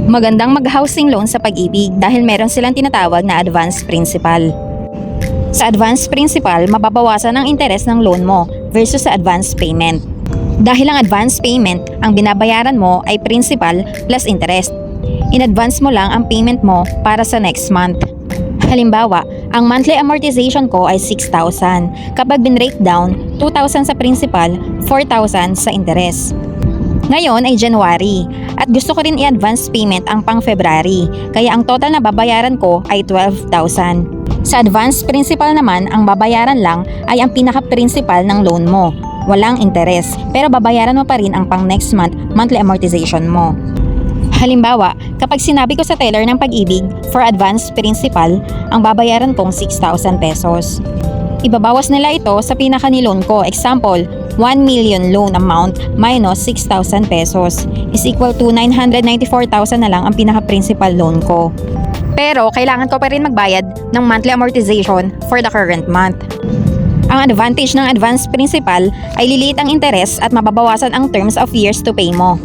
Magandang mag-housing loan sa Pag-ibig dahil meron silang tinatawag na advance principal. Sa advance principal, mababawasan ang interes ng loan mo versus sa advance payment. Dahil ang advance payment, ang binabayaran mo ay principal plus interest. In-advance mo lang ang payment mo para sa next month. Halimbawa, ang monthly amortization ko ay 6,000. Kapag bin-breakdown, 2,000 sa principal, 4,000 sa interest. Ngayon ay January at gusto ko rin i-advance payment ang pang February, kaya ang total na babayaran ko ay 12,000. Sa advance principal naman, ang babayaran lang ay ang pinaka-principal ng loan mo. Walang interest, pero babayaran mo pa rin ang pang next month monthly amortization mo. Halimbawa, kapag sinabi ko sa teller ng Pag-ibig for advance principal, ang babayaran kong 6,000 pesos. Ibabawas nila ito sa pinaka-ni-loan ko. Example, 1 million loan amount minus 6,000 pesos is equal to 994,000 na lang ang pinaka-principal loan ko. Pero kailangan ko pa rin magbayad ng monthly amortization for the current month. Ang advantage ng advance principal ay liliit ang interest at mababawasan ang terms of years to pay mo.